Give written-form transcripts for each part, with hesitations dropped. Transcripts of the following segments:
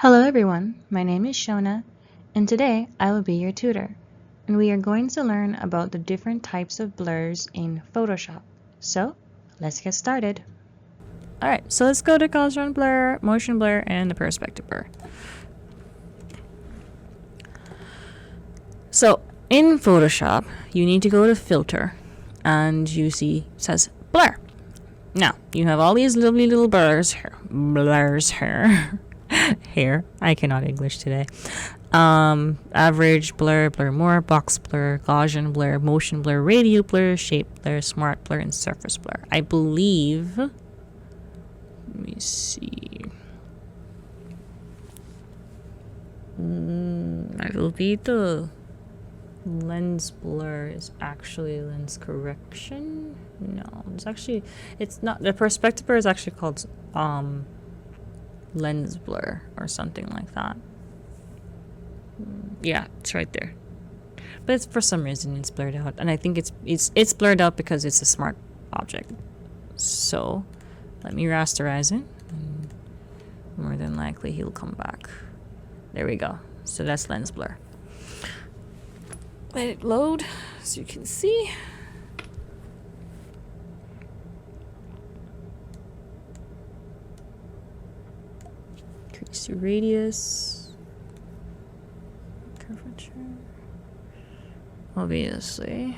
Hello everyone, my name is Shona, and today I will be your tutor, and we are going to learn about the different types of blurs in Photoshop. So, let's get started. Alright, so let's go to Gaussian blur, motion blur, and the perspective blur. So, in Photoshop, you need to go to filter, and you see it says blur. Now, you have all these lovely little blurs here. Here, I cannot English today. Average blur, blur more, box blur, Gaussian blur, motion blur, radial blur, shape blur, smart blur, and surface blur. I believe, let me see. I believe the lens blur is actually lens correction. No, it's not. The perspective blur is actually called lens blur or something like that. Yeah, it's right there. But it's, for some reason it's blurred out, and I think it's blurred out because it's a smart object. So let me rasterize it, and more than likely he'll come back. There we go. So that's lens blur. Let it load so you can see. Increase your radius, curvature, obviously.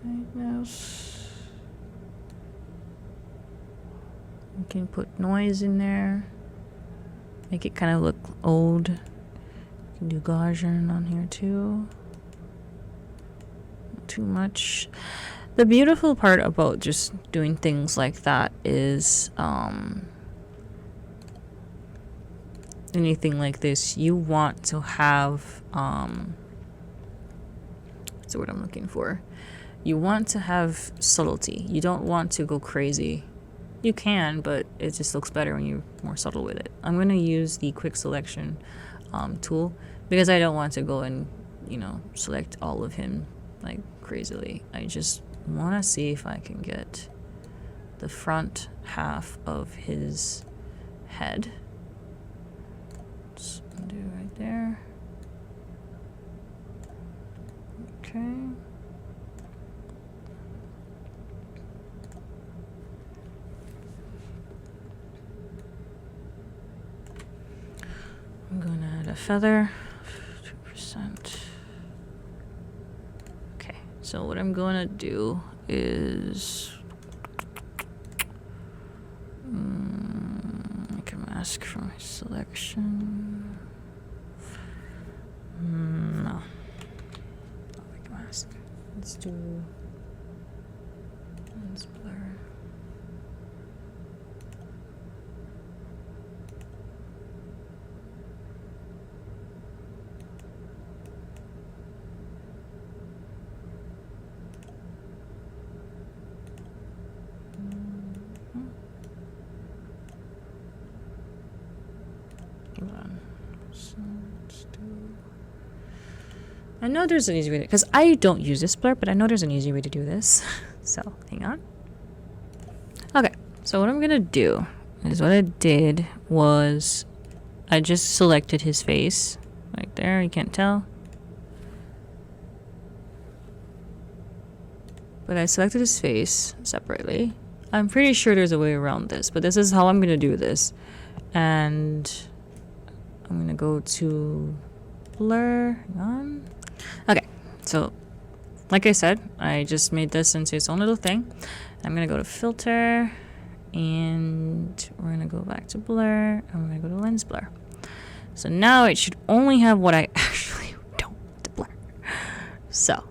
Right mouse. You can put noise in there, make it kind of look old. You can do Gaussian on here too. Not too much. The beautiful part about just doing things like that is anything like this, you want to have what's the word I'm looking for? You want to have subtlety. You don't want to go crazy. You can, but it just looks better when you're more subtle with it. I'm going to use the quick selection tool because I don't want to go and, select all of him like crazily. I just want to see if I can get the front half of his head. Let's do right there. Okay. I'm going to add a feather, 2%. Okay, so what I'm going to do is make a mask from my selection. No, I'll make a mask. Let's do lens blur. So let's do. I know there's an easy way to, because I don't use this blur, but I know there's an easy way to do this. So hang on. Okay, so what I'm gonna do is what I did was I just selected his face right there. You can't tell, but I selected his face separately. I'm pretty sure there's a way around this, but this is how I'm gonna do this. And I'm gonna go to blur. Hang on. Okay, so like I said, I just made this into its own little thing. I'm gonna go to filter, and we're gonna go back to blur. I'm gonna go to lens blur. So now it should only have what I actually don't want to blur. So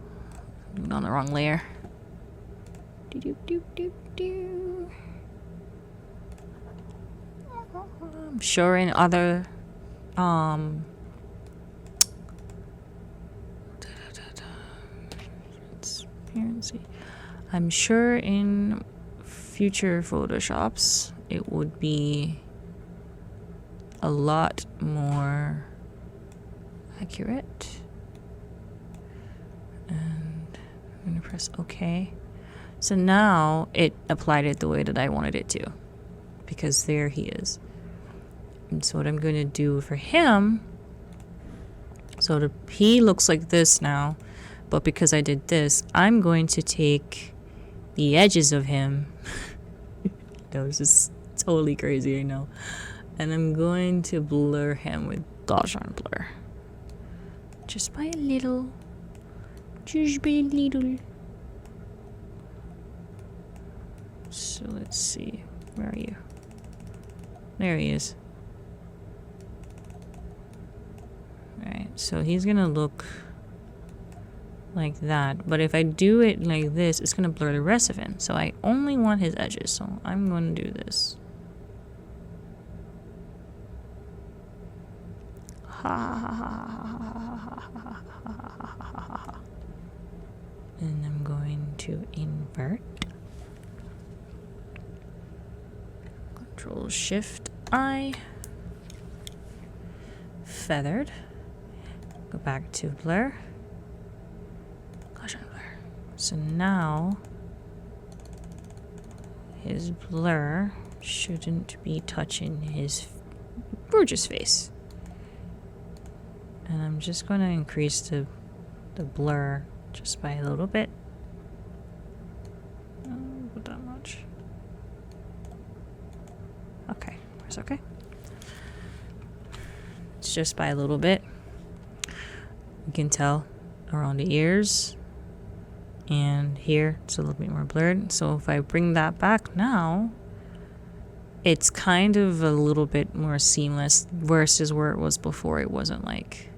I'm on the wrong layer. I'm sure in other transparency. I'm sure in future Photoshops it would be a lot more accurate. And I'm gonna press OK. So now it applied it the way that I wanted it to, because there he is. And so what I'm going to do for him, so he looks like this now, but because I did this, I'm going to take the edges of him. No, it's just totally crazy, I know. And I'm going to blur him with Gaussian blur. Just by a little. Just by a little. So let's see. Where are you? There he is. Alright, so he's gonna look like that. But if I do it like this, it's gonna blur the rest of him. So I only want his edges. So I'm gonna do this. And I'm going to invert. Control Shift I. Feathered. Go back to blur. Gaussian blur. So now his blur shouldn't be touching his gorgeous face. And I'm just going to increase the blur just by a little bit. Not that much. Okay, it's okay. It's just by a little bit. You can tell around the ears. And here it's a little bit more blurred. So if I bring that back now, it's kind of a little bit more seamless versus where it was before. It wasn't like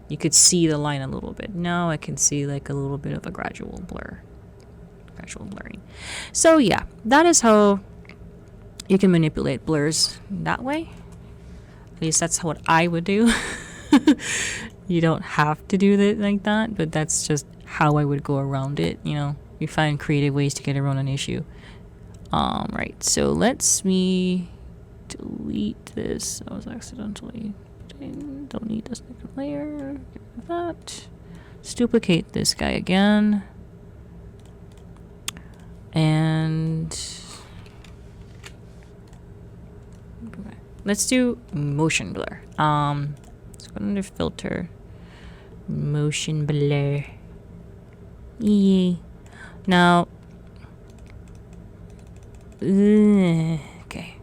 you could see the line a little bit. Now I can see like a little bit of a gradual blur. Gradual blurring. So yeah, that is how you can manipulate blurs that way. At least that's what I would do. You don't have to do it like that, but that's just how I would go around it. You know, you find creative ways to get around an issue. Right, so let's me delete this. I was accidentally don't need this second layer. Get rid of that. Let's duplicate this guy again. And let's do motion blur. Let's go under filter. Motion blur. Yeah. Now okay.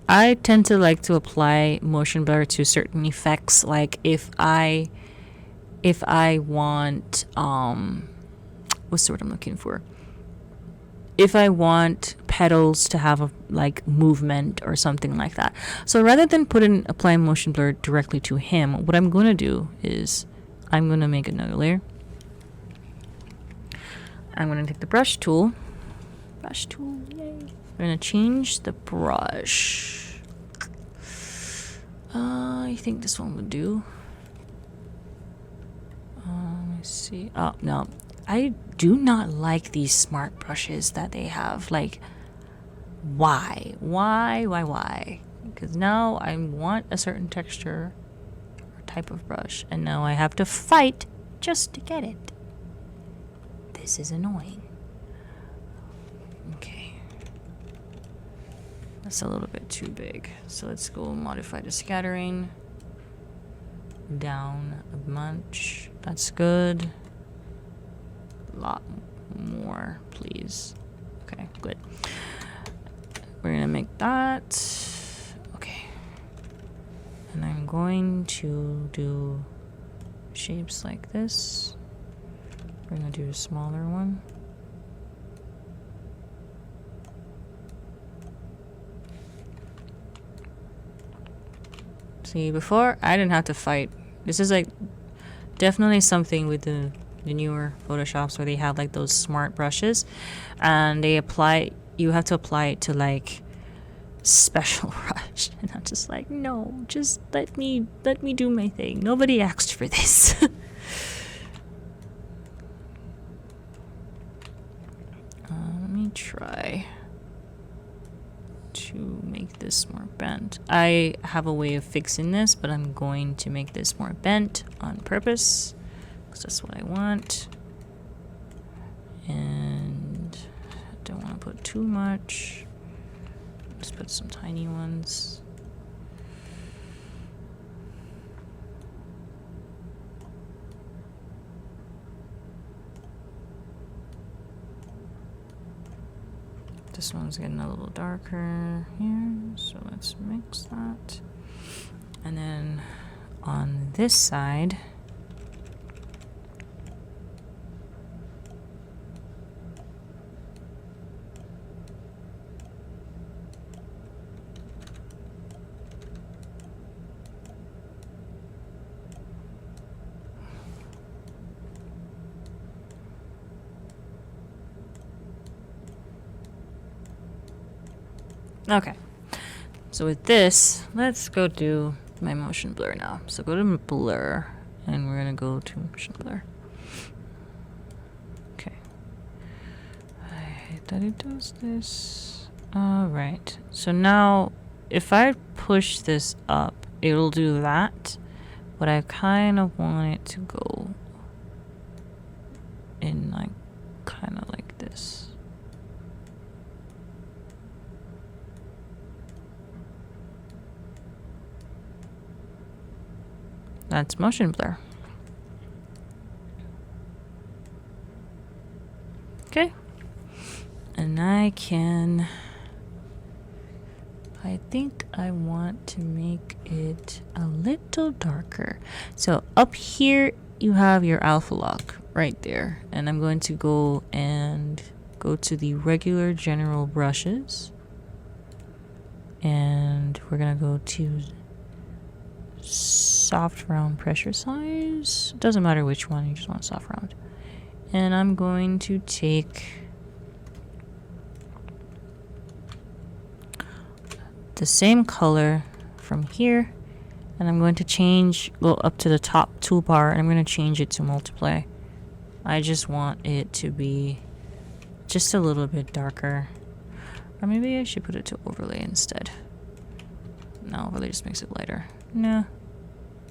I tend to like to apply motion blur to certain effects, like if I want what's the word I'm looking for? If I want petals to have a like movement or something like that. So rather than applying motion blur directly to him, what I'm going to do is I'm going to make another layer. I'm going to take the brush tool. Yay. I'm going to change the brush. I think this one would do. Let me see. Oh, no. I do not like these smart brushes that they have. Like, why? Why? Because now I want a certain texture or type of brush, and now I have to fight just to get it. This is annoying. Okay. That's a little bit too big. So let's go modify the scattering. Down a bunch. That's good. A lot more, please. Okay, good. We're gonna make that. Okay. And I'm going to do shapes like this. We're gonna do a smaller one. See, before I didn't have to fight. This is like definitely something with the newer Photoshops where they have like those smart brushes, and you have to apply it to like special brush, and I'm just like, no, just let me do my thing. Nobody asked for this. Let me try to make this more bent. I have a way of fixing this, but I'm going to make this more bent on purpose because that's what I want. And I don't want to put too much. Just put some tiny ones. This one's getting a little darker here, so let's mix that. And then on this side, okay. So with this, let's go do my motion blur now. So go to blur, and we're gonna go to motion blur. Okay. I hate that it does this. Alright. So now, if I push this up, it'll do that. But I kind of want it to go in like, kind of like this. That's motion blur. Okay. And I think I want to make it a little darker. So up here you have your alpha lock right there. And I'm going to go to the regular general brushes. And we're gonna go to soft round pressure size. Doesn't matter which one, you just want soft round. And I'm going to take the same color from here, and I'm going to go up to the top toolbar, and I'm going to change it to multiply. I just want it to be just a little bit darker. Or maybe I should put it to overlay instead. No, overlay just makes it lighter. Nah.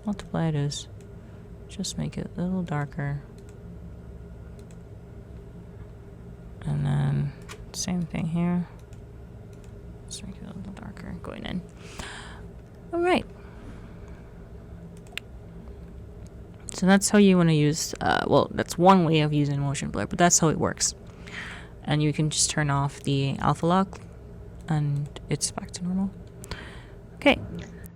Multiply it is. Just make it a little darker. And then same thing here. Let's make it a little darker going in. Alright. So that's how you want to use, well, that's one way of using motion blur, but that's how it works. And you can just turn off the alpha lock and it's back to normal. Okay.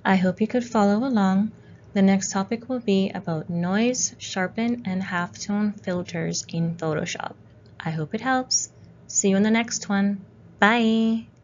I hope you could follow along. The next topic will be about noise, sharpen, and halftone filters in Photoshop. I hope it helps. See you in the next one. Bye!